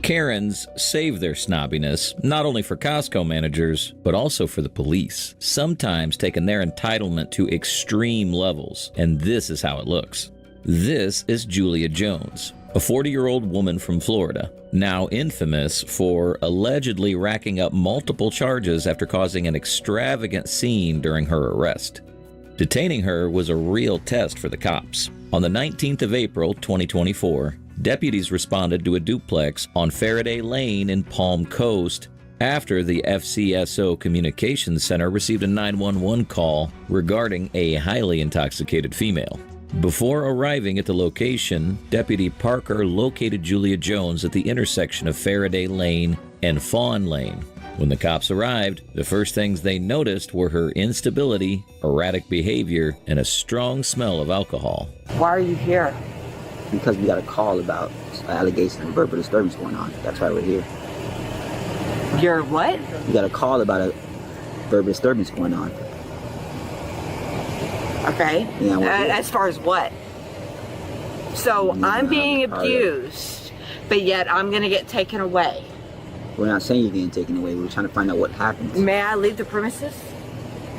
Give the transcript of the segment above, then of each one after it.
Karens save their snobbiness, not only for Costco managers, but also for the police, sometimes taking their entitlement to extreme levels, and this is how it looks. This is Julia Jones, a 40-year-old woman from Florida, now infamous for allegedly racking up multiple charges after causing an extravagant scene during her arrest. Detaining her was a real test for the cops. On the 19th of April, 2024, deputies responded to a duplex on Faraday Lane in Palm Coast after the FCSO Communications Center received a 911 call regarding a highly intoxicated female. Before arriving at the location, Deputy Parker located Julia Jones at the intersection of Faraday Lane and Fawn Lane. When the cops arrived, the first things they noticed were her instability, erratic behavior, and a strong smell of alcohol. Why are you here? Because we got a call about allegation of verbal disturbance going on. That's why we're here. You're what? We got a call about a verbal disturbance going on. Okay. Yeah, as far as what? So I'm being abused, but yet I'm going to get taken away. We're not saying you're getting taken away. We're trying to find out what happens. May I leave the premises?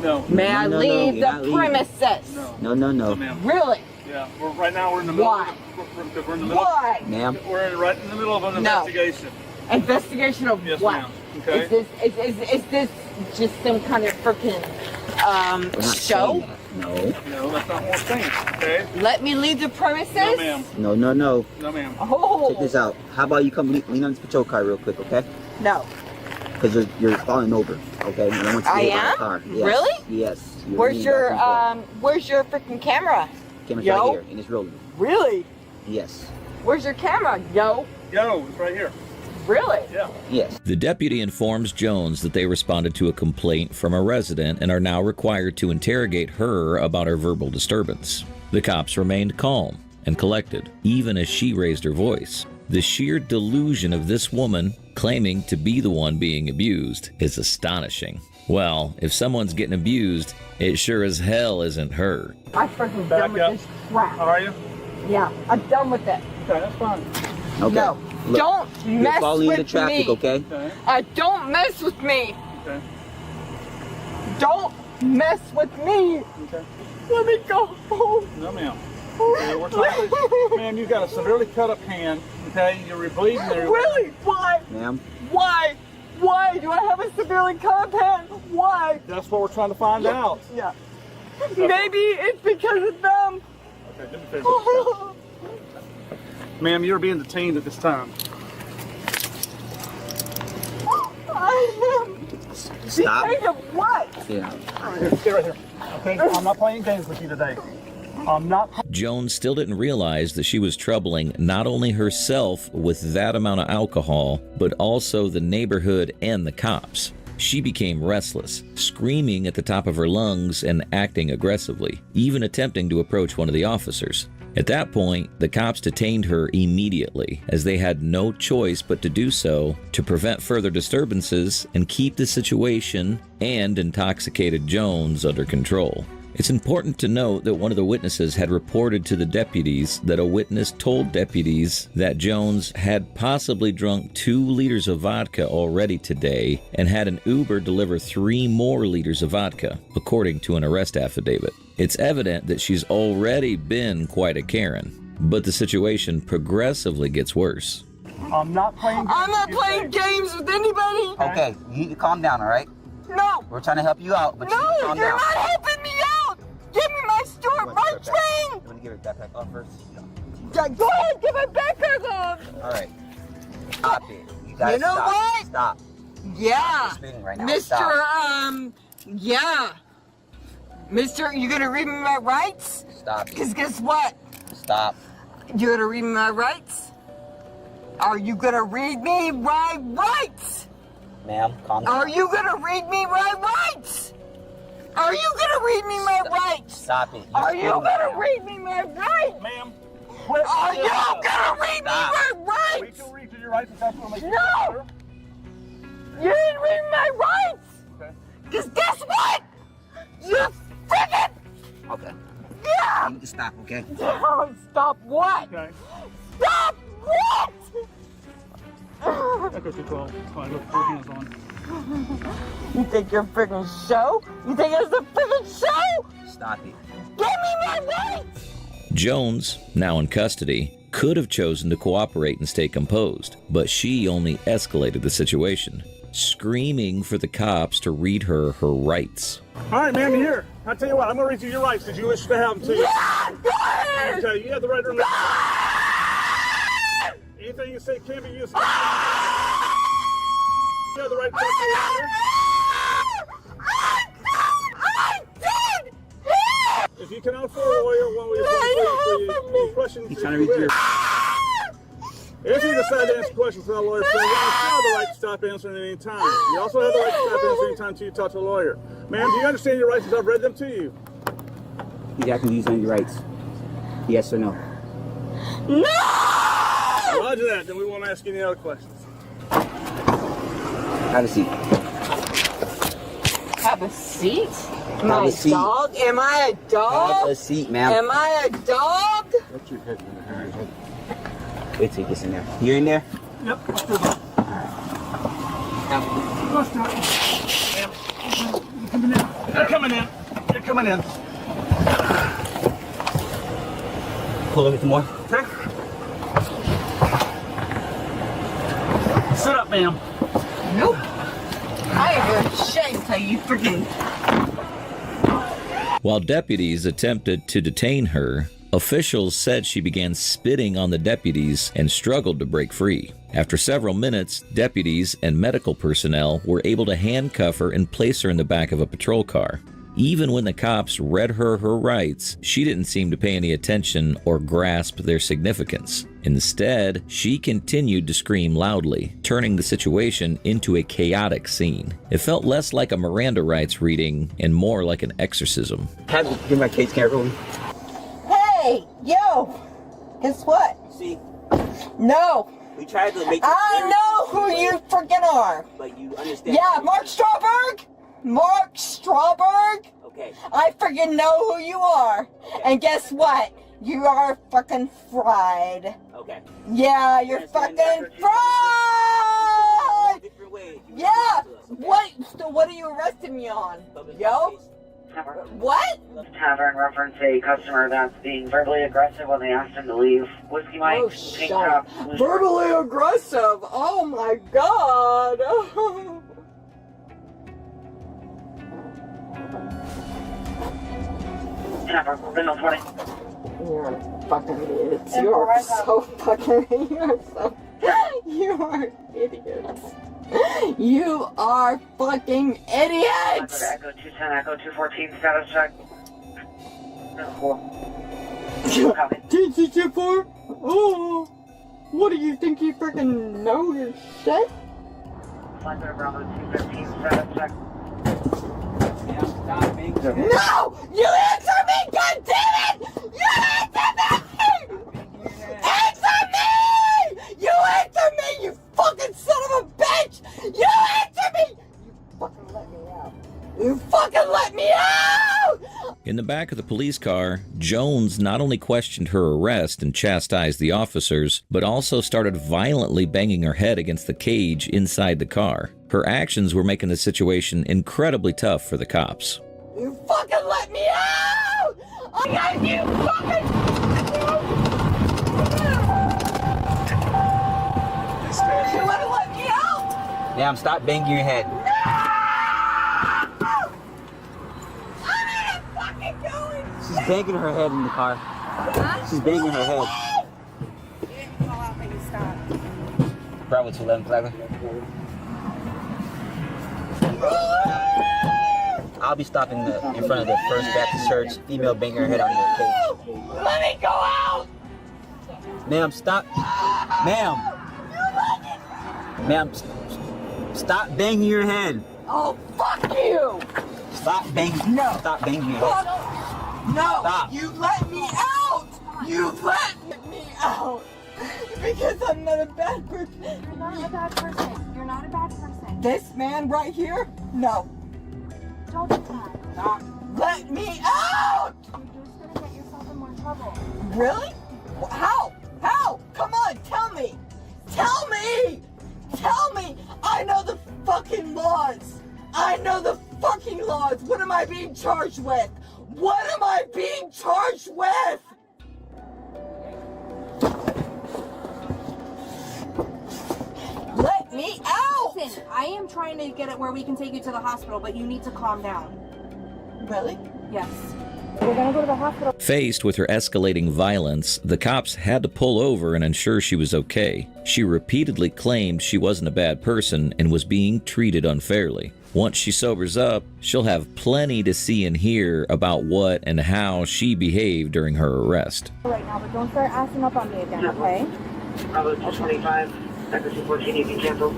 No. May I leave the premises? No. No, ma'am. Really? Yeah. Right now we're in the middle. Why? We're in the middle. Why? Ma'am? We're right in the middle of an investigation. Investigation of Yes, what? ma'am. Okay. Is this just some kind of freaking show? No. No, that's not what we're saying. Okay. Let me leave the premises? No, ma'am. No. No, ma'am. Oh. Check this out. How about you come lean on this patrol car real quick, okay? No. Because you're falling over, okay? And I want you to I get out of am? the car. Yes. Really? Yes. You're Where's leaning your back and forth. where's your freaking camera? Camera's Yo? right here, and it's rolling. Really? Yes. Where's your camera? Yo? Yo, it's right here. Really? Yeah. Yes. The deputy informs Jones that they responded to a complaint from a resident and are now required to interrogate her about her verbal disturbance. The cops remained calm and collected, even as she raised her voice. The sheer delusion of this woman, claiming to be the one being abused, is astonishing. Well, if someone's getting abused, it sure as hell isn't her. I'm freaking Back done with up. this crap. How are you? Yeah, I'm done with it. Okay, that's fine. Okay. No, Look, don't you're mess falling with into traffic, me. okay? Okay. Don't mess with me. Okay. Don't mess with me. Okay. Let me go home. No, ma'am. Okay, we're trying to, ma'am, you've got a severely cut up hand. Okay, you're bleeding there. Really? Why? Ma'am? Why? Why do I have a severely cut hand? Why? That's what we're trying to find out. Yeah. Maybe it's because of them. Okay, do me a favor. Ma'am, you're being detained at this time. I am. Stop. Detained of what? Yeah. Here, stay right here. Okay, I'm not playing games with you today. I'm not. Jones still didn't realize that she was troubling not only herself with that amount of alcohol, but also the neighborhood and the cops. She became restless, screaming at the top of her lungs and acting aggressively, even attempting to approach one of the officers. At that point, the cops detained her immediately, as they had no choice but to do so to prevent further disturbances and keep the situation and intoxicated Jones under control. It's important to note that one of the witnesses had reported to the deputies that a witness told deputies that Jones had possibly drunk 2 liters of vodka already today and had an Uber deliver 3 more liters of vodka, according to an arrest affidavit. It's evident that she's already been quite a Karen, but the situation progressively gets worse. I'm not playing games. I'm not playing games with anybody. Okay, you need to calm down, all right? No. We're trying to help you out, but you need to No, calm you're down. not helping me out. Give me my my train. You want to give her backpack off first? Yeah, go ahead, give my backpack off. All right. Stop it. You gotta You know stop. what? Stop. Yeah. You're spinning right now. Mr. Stop. Yeah. Mister, you gonna read me my rights? Stop it. Cause guess what? Stop. You gonna read me my rights? Are you gonna read me my rights? Ma'am, calm down. Are you gonna read me my rights? Are you gonna read me my rights? Stop it. Are you gonna read me my rights? Ma'am. Are you gonna read me my We rights? can read you your rights if that's what makes you No! better. You didn't read my rights! Okay. Cause guess what? You freaking Okay. yeah! You need to stop, okay? Stop what? Okay. Stop what? Echo 212. Fine, go put your hands on. You think you're freaking show? You think it's a freaking show? Stop it. Give me my rights! Jones, now in custody, could have chosen to cooperate and stay composed, but she only escalated the situation, screaming for the cops to read her rights. All right, ma'am, you're here. I tell you what, I'm going to read you your rights because you wish to have them to you. Yeah, go ahead! Okay, you have the right to remain. Anything you say can be used. You have the right to talk to your lawyer. If you cannot afford a lawyer, one will you questions. He's trying to read your... If you decide to answer questions without a lawyer, so you also have the right to stop answering at any time. You also have the right to stop answering any time until you talk to a lawyer. Ma'am, do you understand your rights as I've read them to you? He's asking you on your rights. Yes or no? No! Roger that, then we won't ask you any other questions. Have a seat. Have a seat? Am Have I a a seat. dog? Am I a dog? Have a seat, ma'am. Am I a dog? What's your head in your head? Wait till he gets in there. You in there? Yep, let's do that. Let's do it. Ma'am, you're coming in. You're coming in. Pull over some more. Okay. Sit up, ma'am. Nope. I am very ashamed how you freaking... While deputies attempted to detain her, officials said she began spitting on the deputies and struggled to break free. After several minutes, deputies and medical personnel were able to handcuff her and place her in the back of a patrol car. Even when the cops read her rights, she didn't seem to pay any attention or grasp their significance. Instead, she continued to scream loudly, turning the situation into a chaotic scene. It felt less like a Miranda rights reading and more like an exorcism. Give my case camera. Hey, yo! Guess what? See, No! we tried to make I know who you freaking are! but you understand. Yeah, Mark Strawberg! Mark Strawberg! Okay. I freaking know who you are! And guess what? You are fucking fried! Okay. Yeah, you're fucking fried! Different way. Yeah! What? So what are you arresting me on? Yo? What? Tavern reference a customer that's being verbally aggressive when they asked him to leave. Whiskey Mike, Oh, pink shut top, up. blue Verbally aggressive! Oh my god! Tavern, window 20. You're fucking idiots. You're so fucking... You are idiots. You are fucking idiots! Echo 210, Echo 214, status check. Copy. TC24? Oh! What do you think you freaking know your shit? Flight letter Bravo 215, status check. No! You answer me, goddammit! You answer me! Answer me! You answer me, you fucking son of a bitch! You answer me! You fucking let me out. You fucking let me out! In the back of the police car, Jones not only questioned her arrest and chastised the officers, but also started violently banging her head against the cage inside the car. Her actions were making the situation incredibly tough for the cops. You fucking let me out! I got you fucking... You wanna let me out? Ma'am, stop banging your head. I'm not fucking going! She's banging her head in the car. She's banging her head. You didn't call out, but you stopped. Bravo 211, Flagler. I'll be stopping in front of the First Baptist Church. Female banging her head on the cage. Let me go out! Ma'am, stop. Ma'am. Ma'am, stop banging your head. Oh, fuck you! Stop banging. No. Stop banging your head. No! Stop. You let me out! You let me out! Because I'm not a bad person. You're not a bad person. You're not a bad person. This man right here? No. Don't do that. Stop. Let me out! You're just gonna get yourself in more trouble. Really? How? How? Come on, tell me! Tell me! Tell know the fucking laws. I know the fucking laws. What am I being charged with? What am I being charged with? Let me out! Listen, I am trying to get it where we can take you to the hospital, but you need to calm down. Really? Yes. We're gonna go to the hospital. Faced with her escalating violence, the cops had to pull over and ensure she was okay. She repeatedly claimed she wasn't a bad person and was being treated unfairly. Once she sobers up, she'll have plenty to see and hear about what and how she behaved during her arrest. Right now, but don't start asking up on me again, okay? Bravo 225, accuracy 14, you can cancel.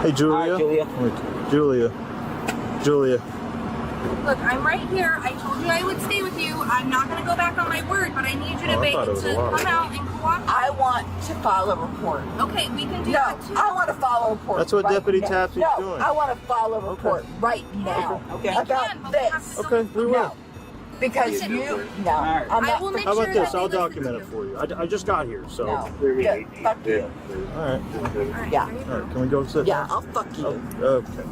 Hey, Julia. Hi, Julia. Julia. Look, I'm right here. I told you I would stay with you. I'm not gonna go back on my word, but I need you to, I thought it was a lot. come out and cooperate. I want to file a report. Okay, we can do No, that too. I want to file a report. That's what right Deputy now. Tapsy's no, doing. I want to file a report right now Okay. We can, about but we have this. to Okay, we will. No, because Listen, you. No, right. I'm I not. will make How sure about this? that I'll they listen document to it for you. I just got here, so. No, good. Fuck you. All right. Yeah, All right. Can we go sit? yeah, I'll fuck you. Okay.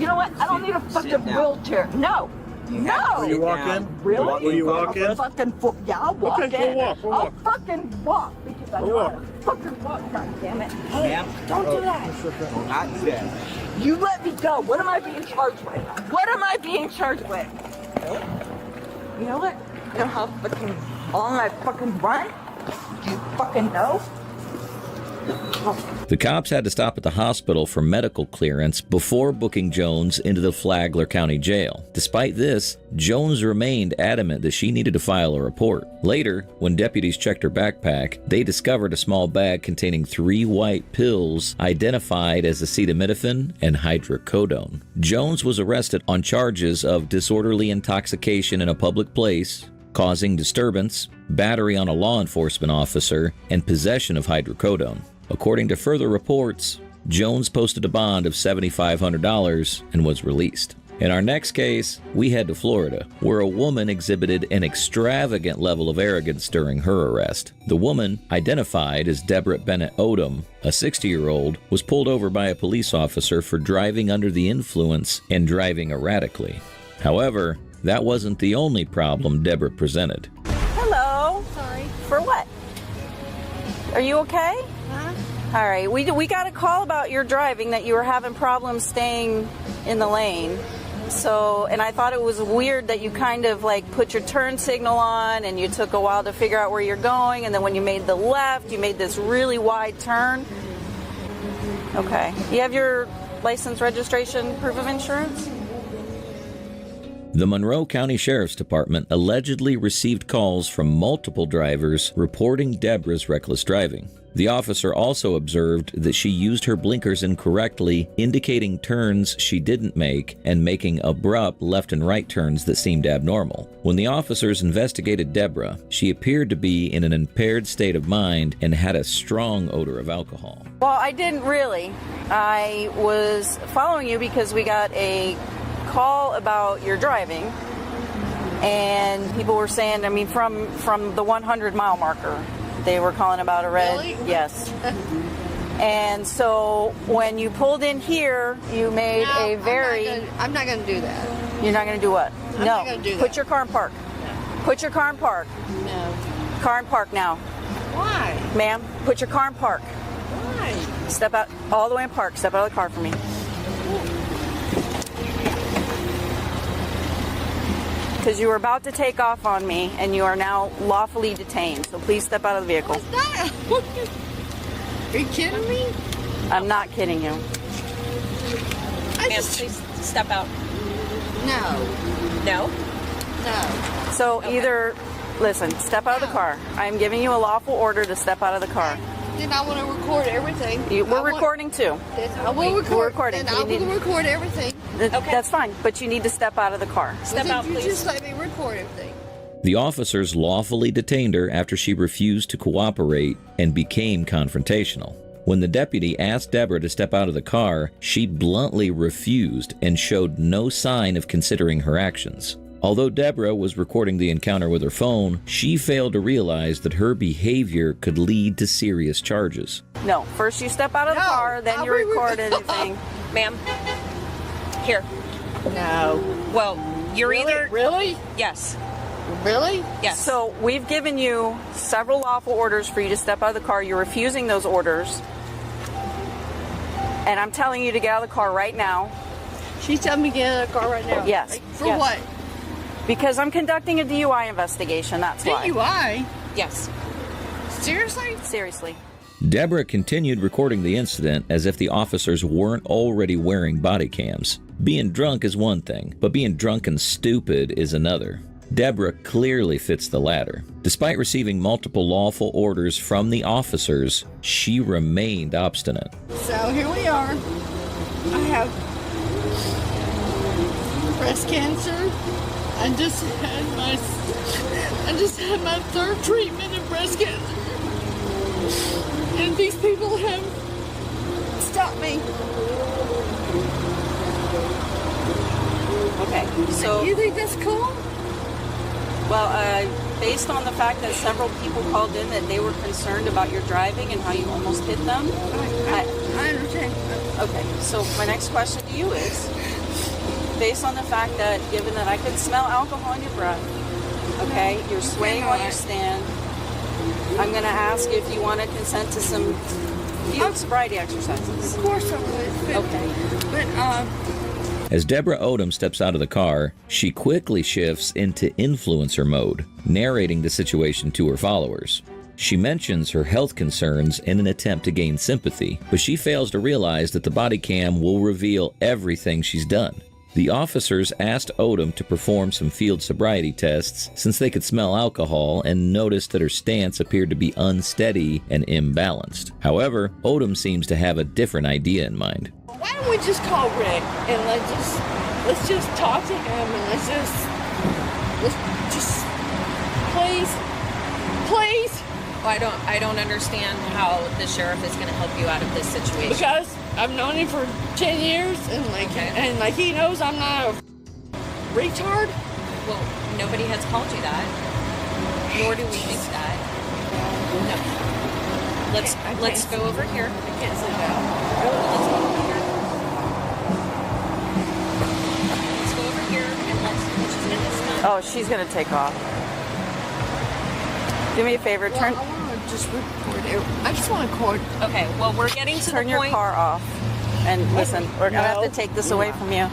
You know what? I don't need a fucking down. wheelchair. No, no. Will you walk in? Really? Will you walk in? I'll fucking yeah, I'll walk Okay, in. we'll walk, we'll I'll walk. fucking walk because I We'll know how walk. to fucking walk. God damn it! Hey, Ma'am? don't do that. Not do that. You let me go. What am I being charged with? What am I being charged with? You know what? You know how fucking long I fucking run? Do you fucking know? The cops had to stop at the hospital for medical clearance before booking Jones into the Flagler County Jail. Despite this, Jones remained adamant that she needed to file a report. Later, when deputies checked her backpack, they discovered a small bag containing 3 white pills identified as acetaminophen and hydrocodone. Jones was arrested on charges of disorderly intoxication in a public place, causing disturbance, battery on a law enforcement officer, and possession of hydrocodone. According to further reports, Jones posted a bond of $7,500 and was released. In our next case, we head to Florida, where a woman exhibited an extravagant level of arrogance during her arrest. The woman, identified as Deborah Bennett Odom, a 60-year-old, was pulled over by a police officer for driving under the influence and driving erratically. However, that wasn't the only problem Deborah presented. Hello. Sorry. For what? Are you okay? Huh? All right. We got a call about your driving, that you were having problems staying in the lane. So, and I thought it was weird that you kind of like put your turn signal on and you took a while to figure out where you're going, and then when you made the left, you made this really wide turn. Okay. You have your license, registration, proof of insurance? The Monroe County Sheriff's Department allegedly received calls from multiple drivers reporting Deborah's reckless driving. The officer also observed that she used her blinkers incorrectly, indicating turns she didn't make and making abrupt left and right turns that seemed abnormal. When the officers investigated Deborah, she appeared to be in an impaired state of mind and had a strong odor of alcohol. Well, I didn't really. I was following you because we got a call about your driving, and people were saying, I mean, from the 100-mile marker, they were calling about a red. Really? Yes. And so when you pulled in here, you made a very. I'm not gonna do that. You're not going to do what? I'm not gonna do Put that. your car in park. Put your car in park. No. Car in park now, Why? ma'am. Put your car in park. Why? Step out all the way in park. Step out of the car for me. Because you were about to take off on me, and you are now lawfully detained. So please step out of the vehicle. What's that? Are you kidding me? I'm not kidding you. I just Please step out. no, No? no. So either, listen, step out of the car. I'm giving you a lawful order to step out of the car. Then I want to record everything. We're recording too. I will record. We're recording. Then I We will need- record everything. That's fine, but you need to step out of the car. Step out, You please. just let me record everything. The officers lawfully detained her after she refused to cooperate and became confrontational. When the deputy asked Deborah to step out of the car, she bluntly refused and showed no sign of considering her actions. Although Deborah was recording the encounter with her phone, she failed to realize that her behavior could lead to serious charges. No, first you step out of the car, then you record anything. Ma'am, here. No. Well, you're either... Really? Yes. Really? Yes. So we've given you several lawful orders for you to step out of the car. You're refusing those orders. And I'm telling you to get out of the car right now. She's telling me to get out of the car right now. Yes. Like, for Yes. what? Because I'm conducting a DUI investigation, that's why. DUI? Yes. Seriously? Seriously. Deborah continued recording the incident as if the officers weren't already wearing body cams. Being drunk is one thing, but being drunk and stupid is another. Deborah clearly fits the latter. Despite receiving multiple lawful orders from the officers, she remained obstinate. So here we are. I have breast cancer. I just had my third treatment of breast cancer. And these people have stopped me. Okay, so... You think that's cool? Well, based on the fact that several people called in that they were concerned about your driving and how you almost hit them. I understand. Okay, so my next question to you is, based on the fact that, given that I could smell alcohol in your breath, okay, you're swaying while you stand, I'm going to ask if you want to consent to some field sobriety exercises. Of course I would. Okay. But, As Deborah Odom steps out of the car, she quickly shifts into influencer mode, narrating the situation to her followers. She mentions her health concerns in an attempt to gain sympathy, but she fails to realize that the body cam will reveal everything she's done. The officers asked Odom to perform some field sobriety tests since they could smell alcohol and noticed that her stance appeared to be unsteady and imbalanced. However, Odom seems to have a different idea in mind. why don't we just call Rick and let's just talk to him and let's just please. Well, I don't understand how the sheriff is going to help you out of this situation. Because I've known him for 10 years and he knows I'm not a retard. Well, nobody has called you that. Nor do we think that. No. Let's go over here. I can't say that. Let's go over here. Let's go over here and let's get this done. Oh, she's going to take off. Do me a favor, Well, turn I want to just record it. I just want to record. Okay, well, we're getting to turn the your point. car off. And listen, we're going to have No. to take this away from you.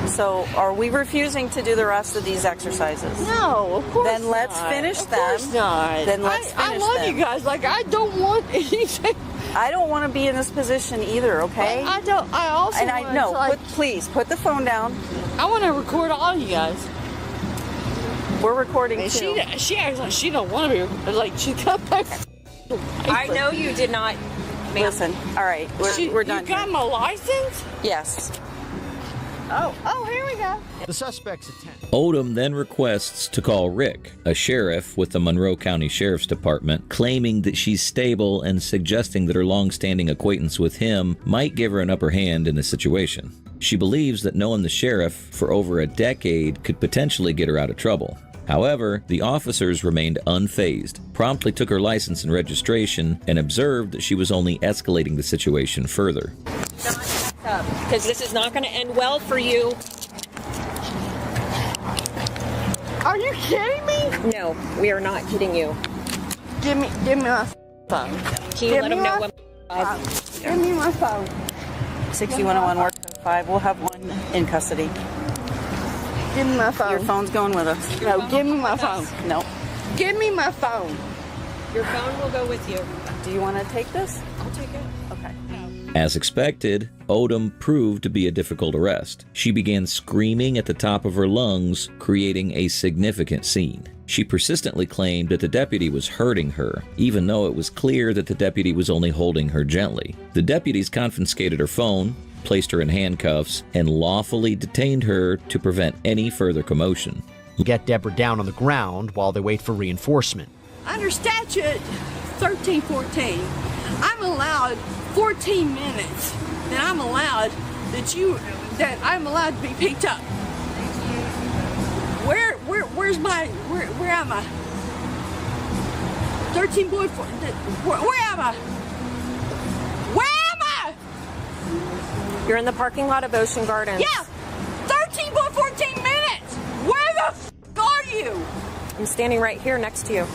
So, are we refusing to do the rest of these exercises? No, of course Then let's not. finish Of them. course not. Then let's I finish love them. you guys. Like, I don't want anything. I don't want to be in this position either, okay? I don't. I also and want I know, to, like, please, put the phone down. I want to record all you guys. We're recording And too. she acts like she don't want to be. Like, she got back. I know you did not. Ma'am. Listen, all right, we're done. You got here. my license? Yes. Oh, here we go. The suspect's attempt. Odom then requests to call Rick, a sheriff with the Monroe County Sheriff's Department, claiming that she's stable and suggesting that her long-standing acquaintance with him might give her an upper hand in the situation. She believes that knowing the sheriff for over a decade could potentially get her out of trouble. However, the officers remained unfazed, promptly took her license and registration, and observed that she was only escalating the situation further. Because this is not going to end well for you. Are you kidding me? No, we are not kidding you. Give me my phone. Can you let them know when? Give me my phone. 6101 work 5. We'll have one in custody. Give me my phone. Your phone's going with us. No, give me my phone. No. Give me my phone. Your phone will go with you. Do you want to take this? I'll take it. Okay. As expected, Odom proved to be a difficult arrest. She began screaming at the top of her lungs, creating a significant scene. She persistently claimed that the deputy was hurting her, even though it was clear that the deputy was only holding her gently. The deputies confiscated her phone, placed her in handcuffs, and lawfully detained her to prevent any further commotion. Get Deborah down on the ground while they wait for reinforcement. Under statute 1314, I'm allowed 14 minutes that I'm allowed to be picked up. Where's my, where am I? 13 boy, where am I? Where am I? You're in the parking lot of Ocean Gardens. Yeah, 13 boy, 14 minutes. Where the f are you? I'm standing right here next to you.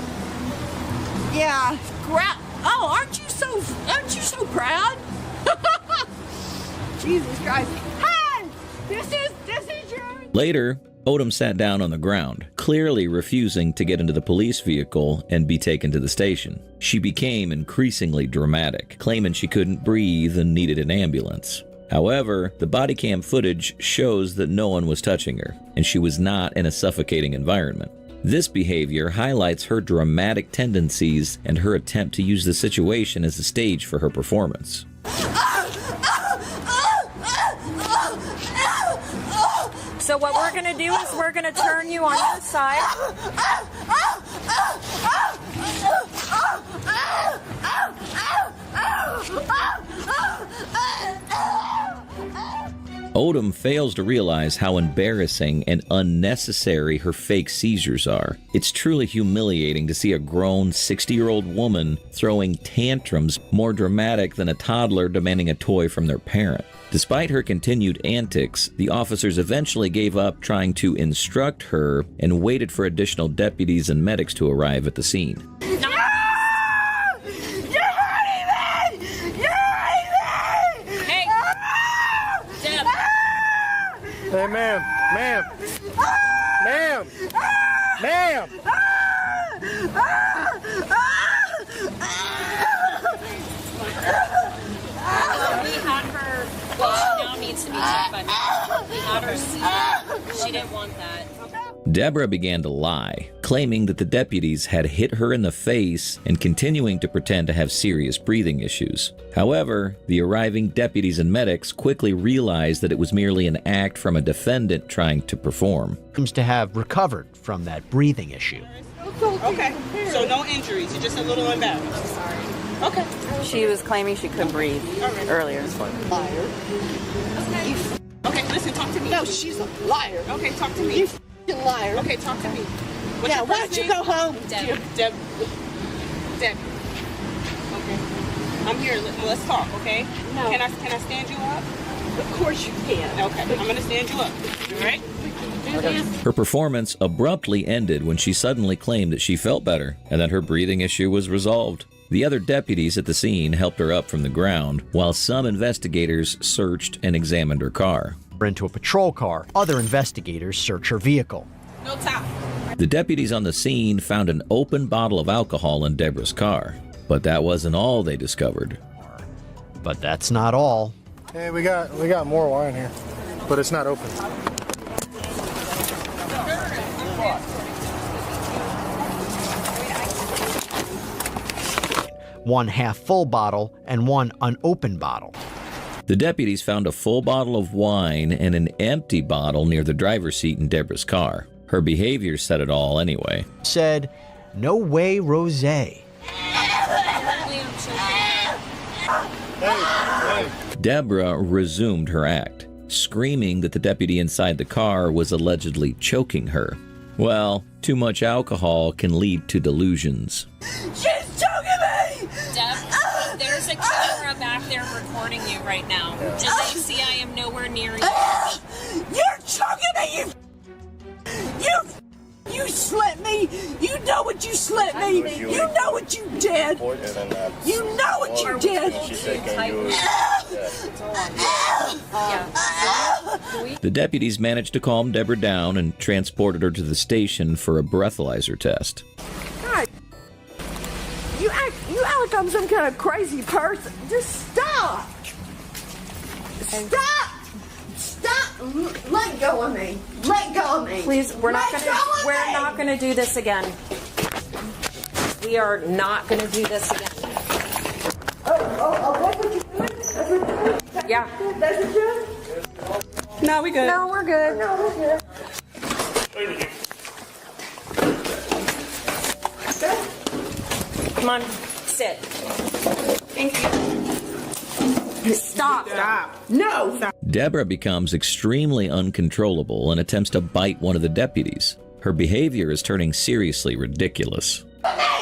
Yeah, oh, aren't you so proud? Jesus Christ. Hey, this is yours. Later, Odom sat down on the ground, clearly refusing to get into the police vehicle and be taken to the station. She became increasingly dramatic, claiming she couldn't breathe and needed an ambulance. However, the body cam footage shows that no one was touching her, and she was not in a suffocating environment. This behavior highlights her dramatic tendencies and her attempt to use the situation as a stage for her performance. So what we're going to do is we're going to turn you on your side. Odom fails to realize how embarrassing and unnecessary her fake seizures are. It's truly humiliating to see a grown 60-year-old woman throwing tantrums more dramatic than a toddler demanding a toy from their parent. Despite her continued antics, the officers eventually gave up trying to instruct her and waited for additional deputies and medics to arrive at the scene. Hey, ma'am, We had her, well, she now needs to be checked by me. We had her seated. She didn't want that. Deborah began to lie, claiming that the deputies had hit her in the face and continuing to pretend to have serious breathing issues. However, the arriving deputies and medics quickly realized that it was merely an act from a defendant trying to perform. Seems to have recovered from that breathing issue. Okay, so no injuries, you're just a little embarrassed. I'm sorry. Okay. She was claiming she couldn't breathe earlier. Liar. Okay, listen, talk to me. No, she's a liar. Okay, talk to me. You liar. Okay, talk to me. What's Yeah, your why first don't you name? go home? Deb. Okay. I'm here. Let's talk, okay? No. Can I stand you up? Of course you can. Okay, I'm gonna stand you up. All right? Do this. Her performance abruptly ended when she suddenly claimed that she felt better and that her breathing issue was resolved. The other deputies at the scene helped her up from the ground, while some investigators searched and examined her car. Into a patrol car, other investigators search her vehicle. No top. The deputies on the scene found an open bottle of alcohol in Deborah's car, but that wasn't all they discovered. But that's not all. Hey, we got more wine here, but it's not open. One half-full bottle and one unopened bottle. The deputies found a full bottle of wine and an empty bottle near the driver's seat in Deborah's car. Her behavior said it all anyway. Said, "No way, Rosé." Deborah resumed her act, screaming that the deputy inside the car was allegedly choking her. Well, too much alcohol can lead to delusions. She's choking me! Deb, there's a camera back there recording you right now. And they see I am nowhere near you. You're choking me, you slipped me! You know what you slipped me! You know what you did! You know what you did! The deputies managed to calm Deborah down and transported her to the station for a breathalyzer test. God, you act like I'm some kind of crazy person. Just stop! Stop! Let go of me. Let go of me. Please, we're not gonna do this again. We are not gonna do this again. Oh, that's what you're doing? That's what you're doing? Yeah. That's what you're doing? No, we good. No, we're good. No, we're good. Come on, sit. Thank you. Stop. Stop. No. Stop. Deborah becomes extremely uncontrollable and attempts to bite one of the deputies. Her behavior is turning seriously ridiculous.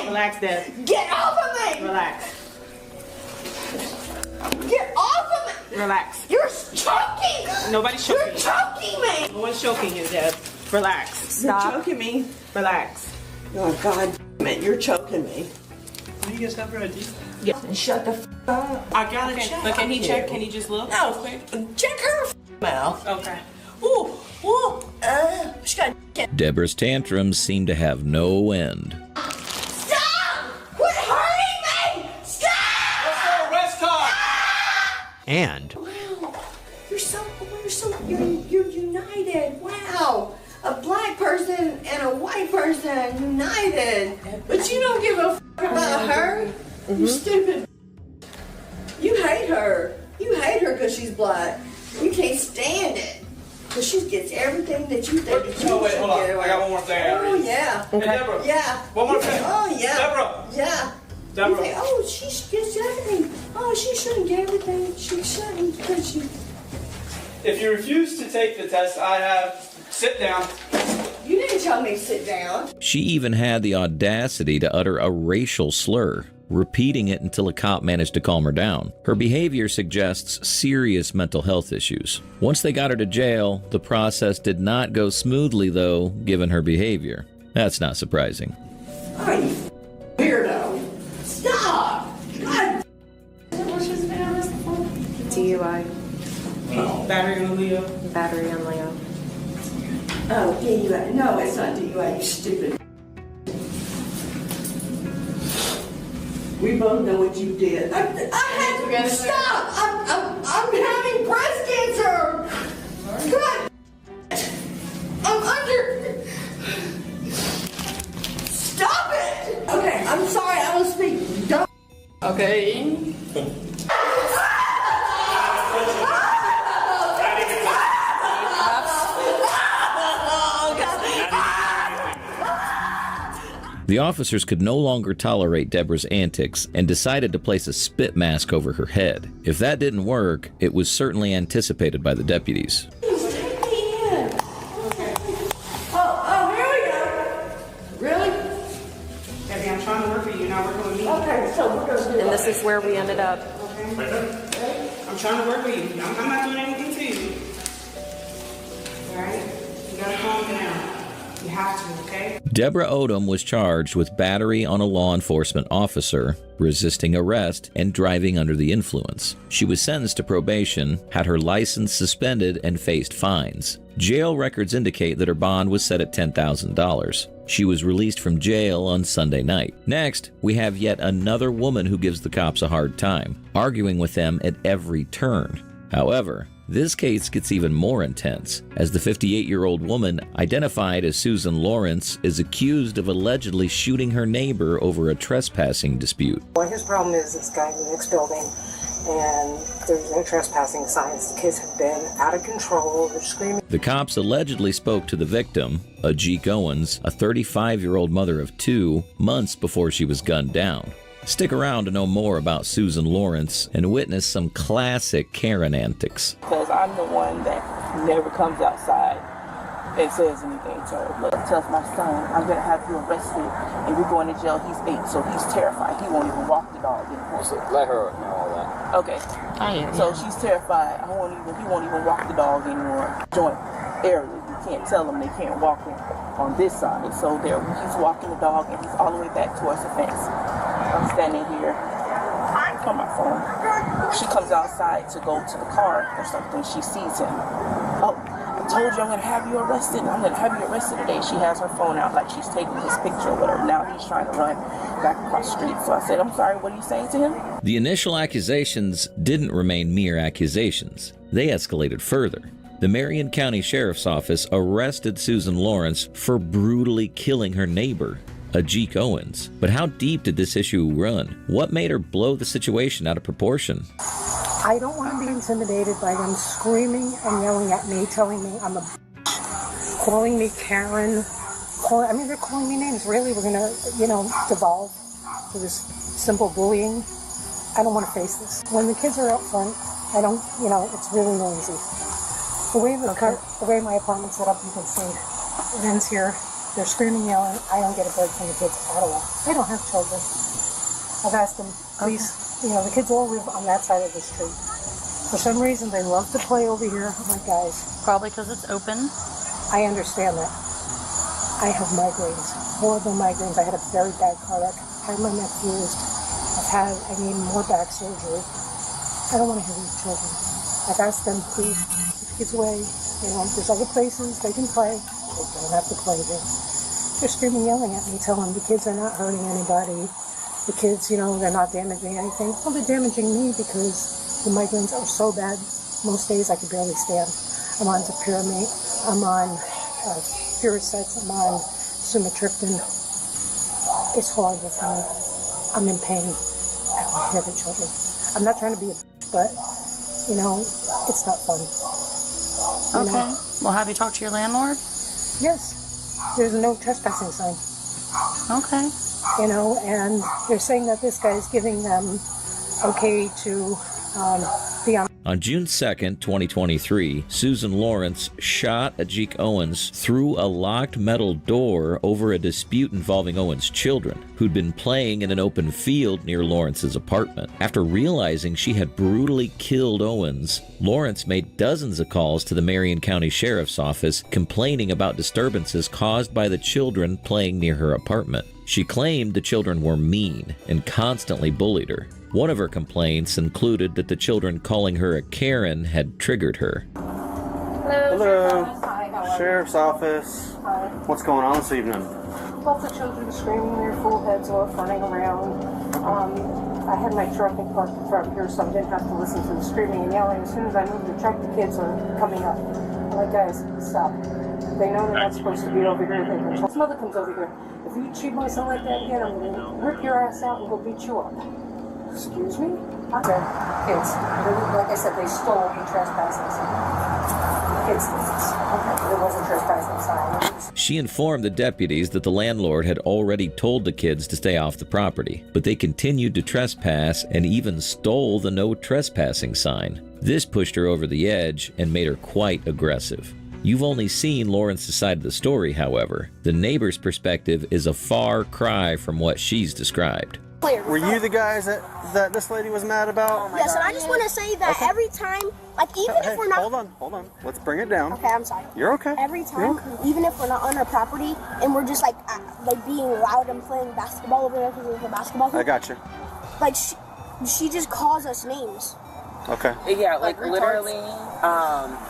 Relax, Deb. Get off of me! Relax. Get off of me! Relax. You're choking! Nobody's choking. You're choking me! No one's choking you, Deb. Relax. Stop. You're choking me. Relax. Oh, God, man, you're choking me. Can you get stuff ready? Yeah. Shut the up. I got it. But can he check? Can he just look? No. Check her mouth. Okay. Ooh, ooh. She got. Deborah's tantrums seem to have no end. Stop! Quit hurting me! Stop! Arrest time! And Wow, you're united. Wow, a black person and a white person united. But you don't give a f about her. You stupid. You hate her. You hate her because she's black. You can't stand it. Because she gets everything that you think that you Oh, wait, should hold on. get. I got one more thing. Oh, yeah. Hey, Deborah. Yeah. One more thing. Oh, yeah. Deborah. Yeah. Deborah. You think, oh, she gets everything. Oh, she shouldn't get everything. She shouldn't because she... If you refuse to take the test I have, sit down. You didn't tell me to sit down. She even had the audacity to utter a racial slur, repeating it until a cop managed to calm her down. Her behavior suggests serious mental health issues. Once they got her to jail, the process did not go smoothly, though, given her behavior. That's not surprising. Oh, you weirdo. Stop. God. What's his name? DUI. Battery on Leo. Battery on Leo. Oh, DUI. No, it's not DUI, you stupid. We both know what you did. I had to stop. I'm having breast cancer. God. I'm under. Stop it. Okay, I'm sorry. I don't speak. Don't. Okay. The officers could no longer tolerate Deborah's antics and decided to place a spit mask over her head. If that didn't work, it was certainly anticipated by the deputies. Please take me in. Oh, here we go. Really? Debbie, I'm trying to work for you. You're not working with me. Okay, so we're going to do And this is where we ended up. Okay. I'm trying to work with you. I'm not doing anything to you. Alright? You gotta calm down. You have to, okay? Deborah Odom was charged with battery on a law enforcement officer, resisting arrest, and driving under the influence. She was sentenced to probation, had her license suspended, and faced fines. Jail records indicate that her bond was set at $10,000. She was released from jail on Sunday night. Next, we have yet another woman who gives the cops a hard time, arguing with them at every turn. However, this case gets even more intense, as the 58-year-old woman, identified as Susan Lawrence, is accused of allegedly shooting her neighbor over a trespassing dispute. Well, his problem is this guy in the next building, and there's no trespassing signs. The kids have been out of control. They're screaming. The cops allegedly spoke to the victim, Ajik Owens, a 35-year-old mother of two, months before she was gunned down. Stick around to know more about Susan Lawrence and witness some classic Karen antics. Because I'm the one that never comes outside and says anything. So look, tells my son, I'm going to have you arrested and we're going to jail. He's 8, so he's terrified. He won't even walk the dog anymore. So let her know all that. Okay. So she's terrified. He won't even walk the dog anymore. Joint area. You can't tell them they can't walk on this side. So he's walking the dog and he's all the way back towards the fence. I'm standing here on my phone. She comes outside to go to the car or something. She sees him. Oh, I told you I'm going to have you arrested. I'm going to have you arrested today. She has her phone out like she's taking his picture or whatever. Now he's trying to run back across the street. So I said, I'm sorry, what are you saying to him? The initial accusations didn't remain mere accusations. They escalated further. The Marion County Sheriff's Office arrested Susan Lawrence for brutally killing her neighbor, Ajik Owens. But how deep did this issue run? What made her blow the situation out of proportion? I don't want to be intimidated by them screaming and yelling at me, telling me I'm a bitch, calling me Karen. They're calling me names. Really, we're going to, devolve to this simple bullying. I don't want to face this. When the kids are out front, I don't, it's really noisy. The way my apartment's set up, you can see Vin's here. They're screaming, yelling. I don't get a break from the kids at all. They don't have children. I've asked them, please, the kids all live on that side of the street. For some reason, they love to play over here. I'm like, guys. Probably because it's open. I understand that. I have migraines, horrible migraines. I had a very bad car wreck. I had my neck fused. I need more back surgery. I don't want to hear these children. I've asked them, please, keep kids away. There's other places they can play. They don't have to play here. They're screaming, yelling at me, telling the kids are not hurting anybody. The kids, they're not damaging anything. Well, they're damaging me because the migraines are so bad. Most days I could barely stand. I'm on Pyramate. I'm on Furisex. I'm on Sumatriptan. It's horrible for me. I'm in pain. I don't want to hear the children. I'm not trying to be a bitch, but, it's not fun. Okay. Well, have you talked to your landlord? Yes. There's no trespassing sign. Okay. And they're saying that this guy is giving them okay to be on. On June 2nd, 2023, Susan Lawrence shot Ajik Owens through a locked metal door over a dispute involving Owens' children, who'd been playing in an open field near Lawrence's apartment. After realizing she had brutally killed Owens, Lawrence made dozens of calls to the Marion County Sheriff's Office complaining about disturbances caused by the children playing near her apartment. She claimed the children were mean and constantly bullied her. One of her complaints included that the children calling her a Karen had triggered her. Hello. Sheriff's Office. What's going on this evening? Lots of children screaming their full heads off, running around. I had my truck parked in front here, so I didn't have to listen to the screaming and yelling. As soon as I moved the truck, the kids are coming up. I'm like, guys, stop. They know they're not supposed to be over here. His mother comes over here. If you treat my son like that again, I'm going to rip your ass out and go beat you up. Excuse me? Okay, kids. Like I said, they stole the trespassing sign. Kids did this. Okay, there wasn't trespassing sign. She informed the deputies that the landlord had already told the kids to stay off the property, but they continued to trespass and even stole the no trespassing sign. This pushed her over the edge and made her quite aggressive. You've only seen Lawrence's side of the story, however. The neighbor's perspective is a far cry from what she's described. Were you the guys that this lady was mad about? Yes, and I just want to say that every time, even if we're not... Hold on. Let's bring it down. Okay, I'm sorry. You're okay. Every time, even if we're not on our property, and we're just like being loud and playing basketball over there because there's a basketball hoop. I got you. Like, she just calls us names. Okay. Yeah, like literally,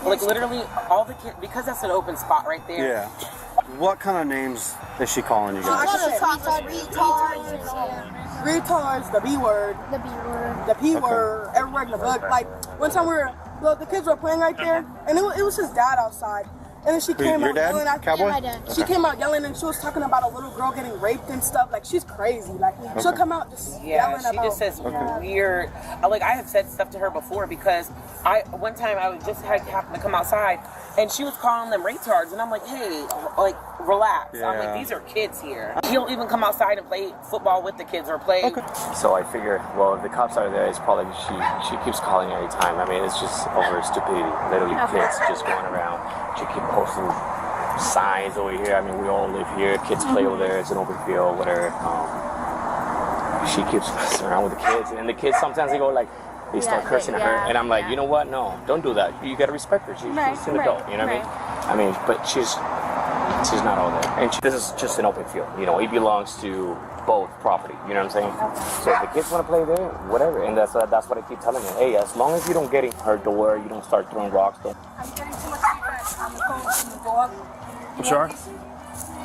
literally all the kids, because that's an open spot right there. Yeah. What kind of names is she calling you guys? Retards, the B word, the P word, every word in the book. Like one time the kids were playing right there, and it was his dad outside. And then she came out yelling at Cowboy? She came out yelling, and she was talking about a little girl getting raped and stuff. Like, she's crazy. Like, she'll come out just yelling about. Yeah, she just says weird. Like, I have said stuff to her before because one time I happened to come outside, and she was calling them retards, and I'm like, hey, like, relax. Yeah. I'm like, these are kids here. She'll even come outside and play football with the kids or play. So I figure, well, if the cops are there, it's probably she keeps calling every time. I mean, it's just over stupidity. Literally kids just going around. She keep posting signs over here. I mean, we all live here. Kids play over there. It's an open field, whatever. She keeps messing around with the kids, and the kids sometimes they start cursing at her, and I'm like, you know what? No, don't do that. You gotta respect her. She's an adult. You know what I mean? But she's not all there, and this is just an open field. You know, it belongs to both property. You know what I'm saying? So if the kids want to play there, whatever. And that's what I keep telling her. Hey, as long as you don't get in her door, you don't start throwing rocks. I'm getting too much feedback on the phone from the dog. I'm sorry?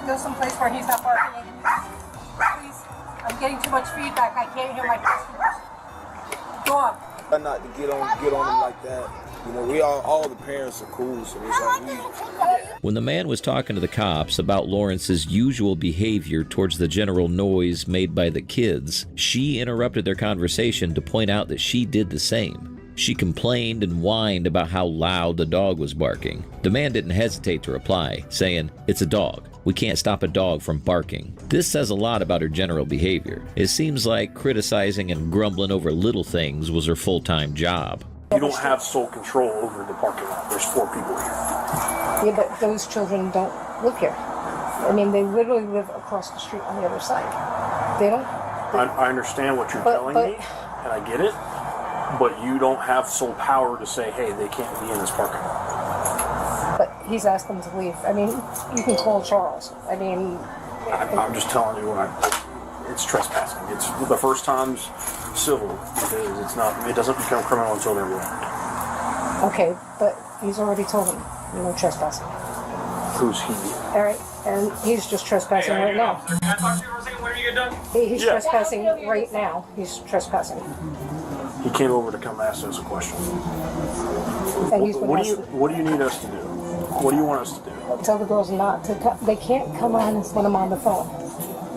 Go someplace where he's not barking. Please. I'm getting too much feedback. I can't hear my customers. Dog. Not to get on them like that. You know, all the parents are cool, so it's like When the man was talking to the cops about Lawrence's usual behavior towards the general noise made by the kids, she interrupted their conversation to point out that she did the same. She complained and whined about how loud the dog was barking. The man didn't hesitate to reply, saying, "It's a dog. We can't stop a dog from barking. This says a lot about her general behavior. It seems like criticizing and grumbling over little things was her full-time job. You don't have sole control over the parking lot. There's 4 people here. Yeah, but those children don't live here. I mean, they literally live across the street on the other side. They don't. I understand what you're telling me, and I get it, but you don't have sole power to say, hey, they can't be in this parking lot. But he's asked them to leave. I mean, you can call Charles. I mean... I'm just telling you, it's trespassing. It's the first time's civil because it's not. It doesn't become criminal until they're wronged. Okay, but he's already told them no trespassing. Who's he? All right, and he's just trespassing right now. Can I talk to you for a second whenever you get done? He's trespassing right now. He's trespassing. He came over to come ask us a question. And he's What do you need us to do? What do you want us to do? Tell the girls not to come. They can't come on when I'm on the phone.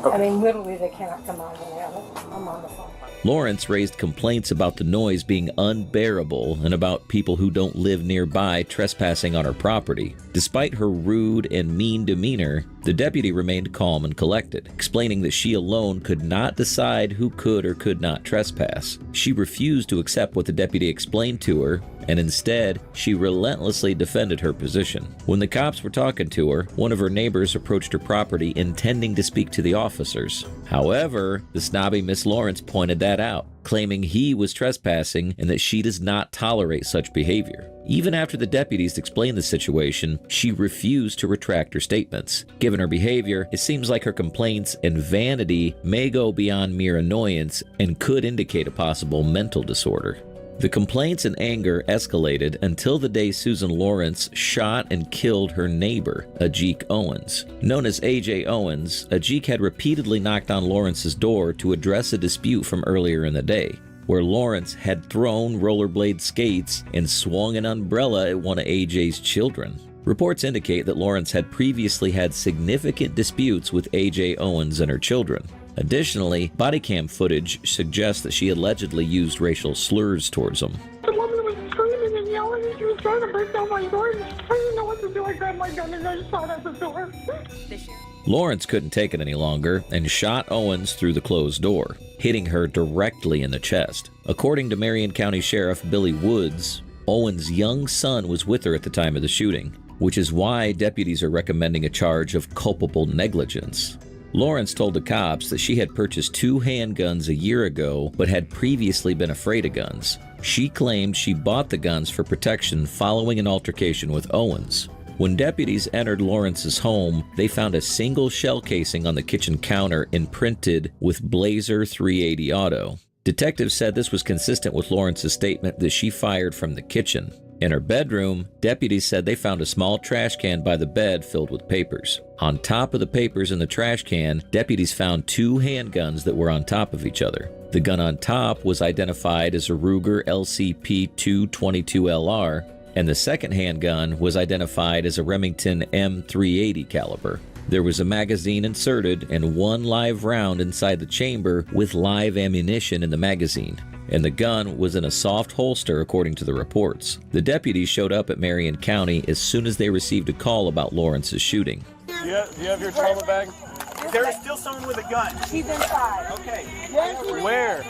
Okay. I mean, literally, they cannot come on when I'm on the phone. Lawrence raised complaints about the noise being unbearable and about people who don't live nearby trespassing on her property. Despite her rude and mean demeanor, the deputy remained calm and collected, explaining that she alone could not decide who could or could not trespass. She refused to accept what the deputy explained to her, and instead, she relentlessly defended her position. When the cops were talking to her, one of her neighbors approached her property intending to speak to the officers. However, the snobby Miss Lawrence pointed that out, claiming he was trespassing and that she does not tolerate such behavior. Even after the deputies explained the situation, she refused to retract her statements. Given her behavior, it seems like her complaints and vanity may go beyond mere annoyance and could indicate a possible mental disorder. The complaints and anger escalated until the day Susan Lawrence shot and killed her neighbor, Ajik Owens. Known as A.J. Owens, Ajik had repeatedly knocked on Lawrence's door to address a dispute from earlier in the day, where Lawrence had thrown rollerblade skates and swung an umbrella at one of A.J.'s children. Reports indicate that Lawrence had previously had significant disputes with A.J. Owens and her children. Additionally, bodycam footage suggests that she allegedly used racial slurs towards him. The woman was screaming and yelling and she was trying to break down my door. I didn't know what to do. I grabbed my gun and I just shot at the door. Lawrence couldn't take it any longer and shot Owens through the closed door, hitting her directly in the chest. According to Marion County Sheriff Billy Woods, Owens' young son was with her at the time of the shooting, which is why deputies are recommending a charge of culpable negligence. Lawrence told the cops that she had purchased 2 handguns a year ago but had previously been afraid of guns. She claimed she bought the guns for protection following an altercation with Owens. When deputies entered Lawrence's home, they found a single shell casing on the kitchen counter imprinted with Blazer 380 Auto. Detectives said this was consistent with Lawrence's statement that she fired from the kitchen. In her bedroom, deputies said they found a small trash can by the bed filled with papers. On top of the papers in the trash can, deputies found 2 handguns that were on top of each other. The gun on top was identified as a Ruger LCP-222LR, and the second handgun was identified as a Remington M380 caliber. There was a magazine inserted and 1 live round inside the chamber with live ammunition in the magazine, and the gun was in a soft holster according to the reports. The deputies showed up at Marion County as soon as they received a call about Lawrence's shooting. Do you have your trauma bag? There is still someone with a gun. She's inside. Okay. Where?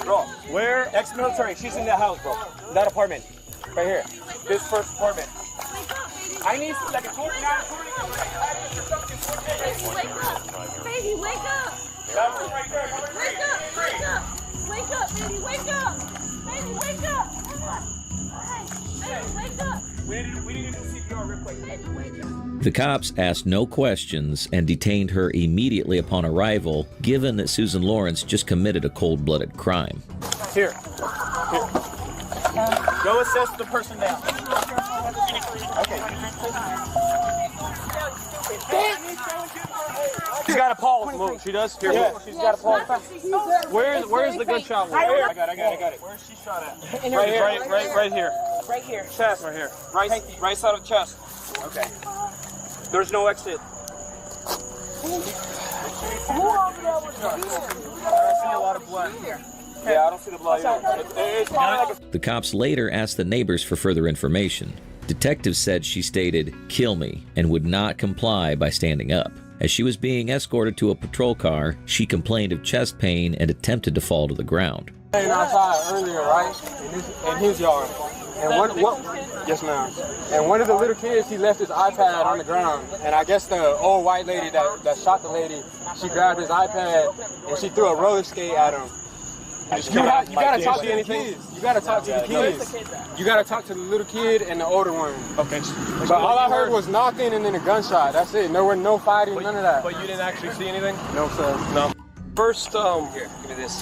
Bro, where? Ex-military. She's in the house, bro. That apartment. Right here. This first apartment. I need like a 49. Baby, wake up. Baby, wake up. That one right there. Wake up. Wake up. Wake up, baby. Wake up. Baby, wake up. Baby, wake up. We need to do CPR real quick. Baby, wake up. The cops asked no questions and detained her immediately upon arrival, given that Susan Lawrence just committed a cold-blooded crime. Here. Go assess the person down. Okay. She's got a pulse. Move. She does? Here. Yeah, she's got a pulse. Where's the gunshot wound? Here. I got it. Where's she shot at? Right here. Right here. Right here. Chest. Right here. Right side of chest. Okay. There's no exit. Who over there with the I see a lot of blood. Yeah, I don't see the blood either. The cops later asked the neighbors for further information. Detectives said she stated, "Kill me," and would not comply by standing up. As she was being escorted to a patrol car, she complained of chest pain and attempted to fall to the ground. Playing outside earlier, right? In his yard. And yes, ma'am. And one of the little kids, he left his iPad on the ground. And I guess the old white lady that shot the lady, she grabbed his iPad and she threw a roller skate at him. You gotta talk to the kids. You gotta talk to the kids. You gotta talk to the little kid and the older one. Okay. But all I heard was knocking and then a gunshot. That's it. There was no fighting, none of that. But you didn't actually see anything? No, sir. No. First, here, give me this.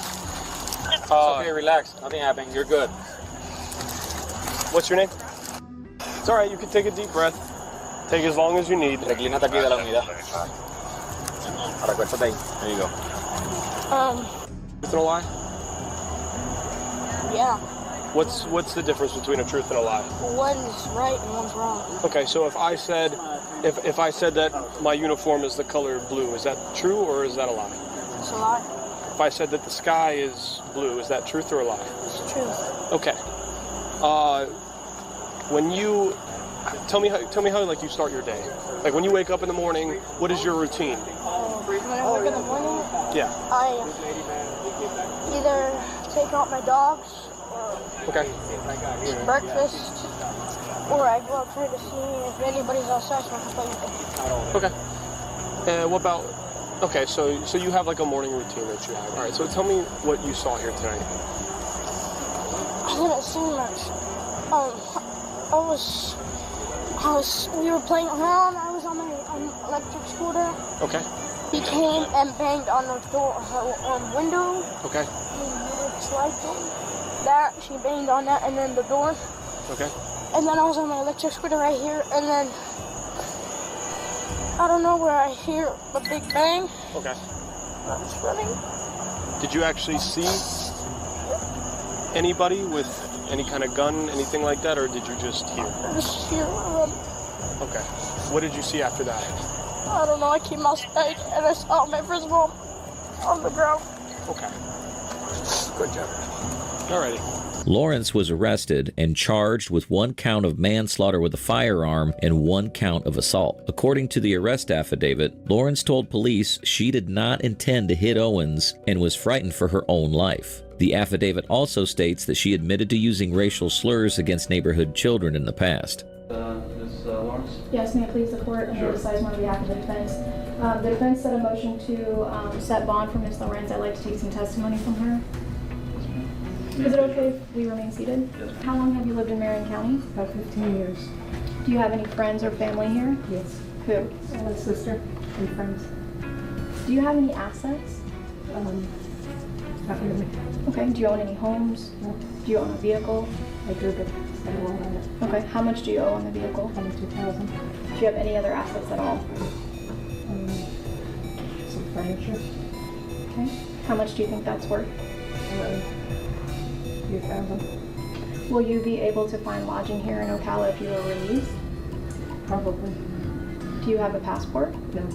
It's okay, relax. Nothing happened. You're good. What's your name? It's all right. You can take a deep breath. Take as long as you need. Reclínate aquí de la unidad. Recuéstate ahí. There you go. Truth and a lie? Yeah. What's the difference between a truth and a lie? One's right and one's wrong. Okay, so if I said that my uniform is the color blue, is that true or is that a lie? It's a lie. If I said that the sky is blue, is that truth or a lie? It's truth. Okay. When you tell me how like you start your day. Like when you wake up in the morning, what is your routine? When I wake up in the morning, yeah. I either take out my dogs or eat breakfast, or I go outside to see if anybody's outside so I can play with them. Okay. What about? Okay, so you have like a morning routine that you have. All right. So tell me what you saw here tonight. I didn't see much. We were playing around. I was on my electric scooter. Okay. He came and banged on the door, window. Okay. That, she banged on that, and then the door. Okay. And then I was on my electric scooter right here, and then I don't know where I hear a big bang. Okay. I was running. Did you actually see anybody with any kind of gun, anything like that, or did you just hear? I just hear run. Okay. What did you see after that? I don't know. I came outside and I saw my first mom on the ground. Okay. Good job. Alrighty. Lawrence was arrested and charged with 1 count of manslaughter with a firearm and 1 count of assault. According to the arrest affidavit, Lawrence told police she did not intend to hit Owens and was frightened for her own life. The affidavit also states that she admitted to using racial slurs against neighborhood children in the past. Ms. Lawrence? Yes, may it please the court, and David Sizemore on behalf of the defense. The defense set a motion to set bond for Ms. Lawrence. I'd like to take some testimony from her. Is it okay if we remain seated? Yes. How long have you lived in Marion County? About 15 years. Do you have any friends or family here? Yes. Who? My sister and friends. Do you have any assets? Not really. Okay. Do you own any homes? No. Do you own a vehicle? I do, but I don't own it. Okay. How much do you owe on the vehicle? $22,000. Do you have any other assets at all? Some furniture. Okay. How much do you think that's worth? $2,000. Will you be able to find lodging here in Ocala if you are released? Probably. Do you have a passport? No.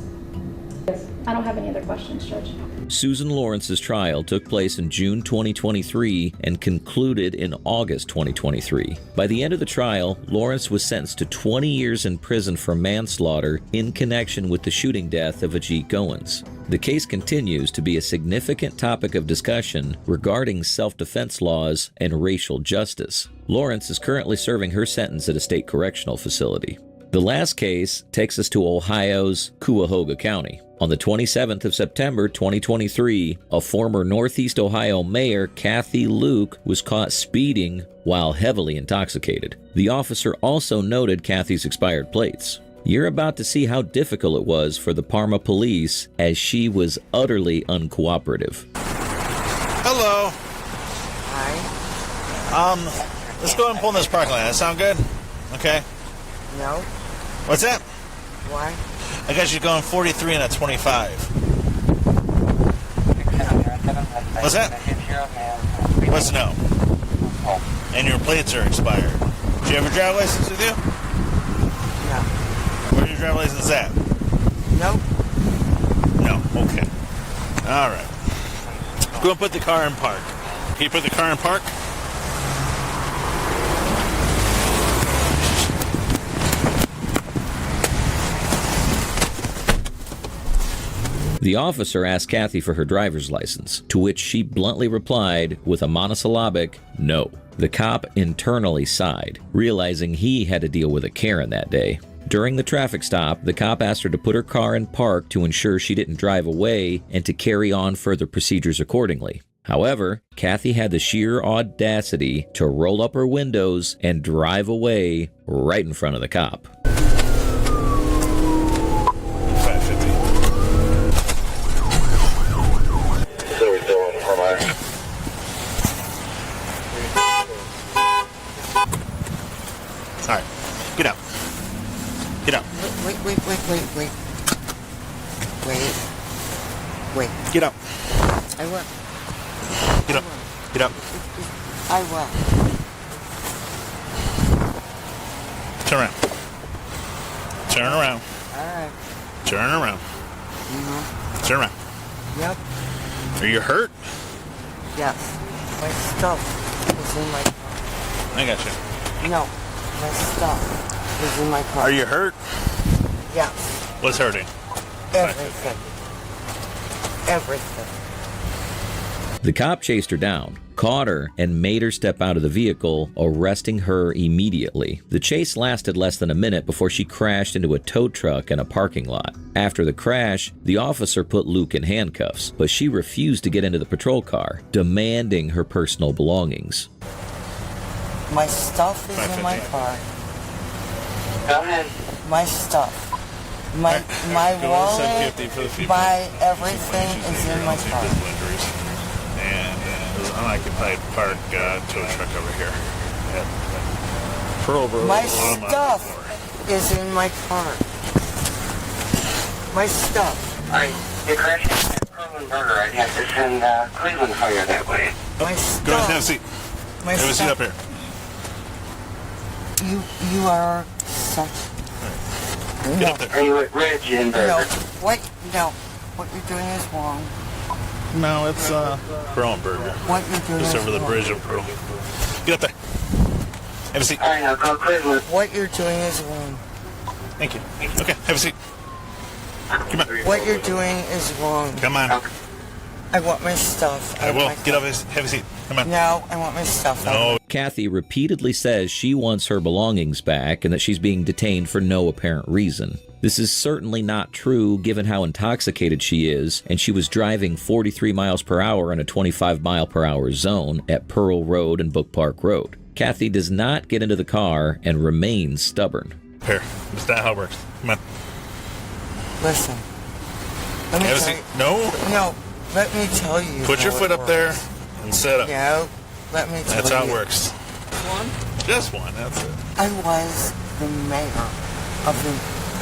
Yes. I don't have any other questions, Judge. Susan Lawrence's trial took place in June 2023 and concluded in August 2023. By the end of the trial, Lawrence was sentenced to 20 years in prison for manslaughter in connection with the shooting death of Ajit Owens. The case continues to be a significant topic of discussion regarding self-defense laws and racial justice. Lawrence is currently serving her sentence at a state correctional facility. The last case takes us to Ohio's Cuyahoga County. On the 27th of September 2023, a former Northeast Ohio mayor, Kathy Luke, was caught speeding while heavily intoxicated. The officer also noted Kathy's expired plates. You're about to see how difficult it was for the Parma police as she was utterly uncooperative. Hello. Hi. Let's go ahead and pull in this parking lot. That sound good? Okay. No. What's that? Why? I guess you're going 43 and a 25. What's that? What's no? And your plates are expired. Do you have your driver's license with you? No. Where's your driver's license at? No. No. Okay. All right. Go and put the car in park. Can you put the car in park? The officer asked Kathy for her driver's license, to which she bluntly replied with a monosyllabic no. The cop internally sighed, realizing he had to deal with a Karen that day. During the traffic stop, the cop asked her to put her car in park to ensure she didn't drive away and to carry on further procedures accordingly. However, Kathy had the sheer audacity to roll up her windows and drive away right in front of the cop. 550. So we're still on Harmire. All right, get out. Get out. Wait. Get out. I will. Get up. Get up. I will. Turn around. Turn around. Alright. Turn around. Turn around. Yep. Are you hurt? Yes. My stuff is in my car. I got you. No. My stuff is in my car. Are you hurt? Yes. What's hurting? Everything. Everything. The cop chased her down, caught her, and made her step out of the vehicle, arresting her immediately. The chase lasted less than a minute before she crashed into a tow truck in a parking lot. After the crash, the officer put Luke in handcuffs, but she refused to get into the patrol car, demanding her personal belongings. My stuff is in my car. Go ahead. My stuff. My wallet, my everything is in my car. And unoccupied park tow truck over here. Pearl Road. My stuff is in my car. My stuff. Alright, you're crashing at Pearl and Burger. I'd have to send Cleveland for you that way. My stuff. Go ahead and have a seat. Have a seat up here. You are such... Get up there. Are you at Ridge and Burger? No. What? No. What you're doing is wrong. No, it's Pearl and Burger. What you're doing just is over the wrong. bridge of Pearl. Get up there. Have a seat. Alright, I'll call Cleveland. What you're doing is wrong. Thank you. Okay, have a seat. Come on. What you're doing is wrong. Come on. I want my stuff. I will. Get up. Have a seat. Come on. No, I want my stuff. No. Kathy repeatedly says she wants her belongings back and that she's being detained for no apparent reason. This is certainly not true given how intoxicated she is, and she was driving 43 miles per hour in a 25 mile per hour zone at Pearl Road and Book Park Road. Kathy does not get into the car and remains stubborn. Here, that's not how it works. Come on. Listen. Let me Have a tell seat. you. No. No. Let me tell you. Put your foot up there and sit up. No. Let me tell you. That's how it works. One? Just one, that's it. I was the mayor of the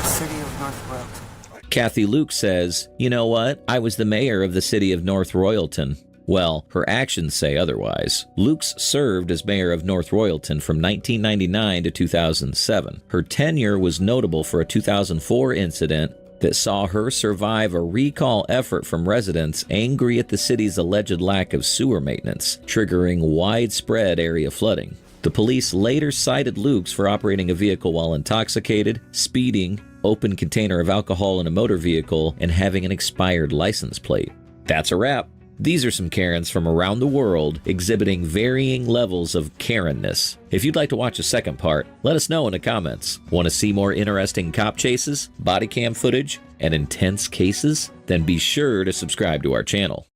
city of North Royalton. Kathy Luke says, "You know what? I was the mayor of the city of North Royalton." Well, her actions say otherwise. Luke's served as mayor of North Royalton from 1999 to 2007. Her tenure was notable for a 2004 incident that saw her survive a recall effort from residents angry at the city's alleged lack of sewer maintenance, triggering widespread area flooding. The police later cited Luke's for operating a vehicle while intoxicated, speeding, open container of alcohol in a motor vehicle, and having an expired license plate. That's a wrap. These are some Karens from around the world exhibiting varying levels of Karenness. If you'd like to watch a second part, let us know in the comments. Want to see more interesting cop chases, body cam footage, and intense cases? Then be sure to subscribe to our channel.